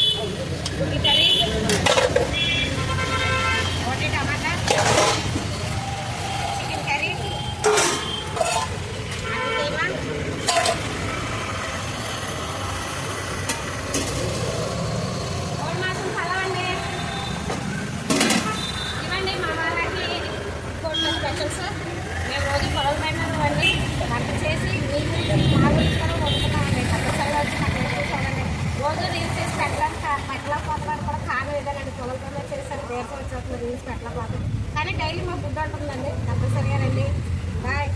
Curry ఈ curry ఒకటి టమాటా chicken curry keema కోడి మాసం కలవండి. ఇవ్వండి మా వాళ్ళకి కోడి స్పెషల్స్. మేము రోజు పొలం పడినవ్వండి వంట చేసి మీకు మా గురించి కూడా వండుతున్నామండి. కంపల్సరిగా వచ్చి మాకు చూసుకోండి. రోజు రీల్స్ చేసి పెట్టలేకపోతున్నాను కూడా కారణం ఏదోనండి. పొలం పనులు చేసేసరికి దేశం వచ్చేస్తున్నారు రీల్స్ పెట్టలేకపోతుంది. కానీ డైలీ మా ఫుడ్ ఉంటుందండి. కంపల్సరిగా రండి. బాయ్.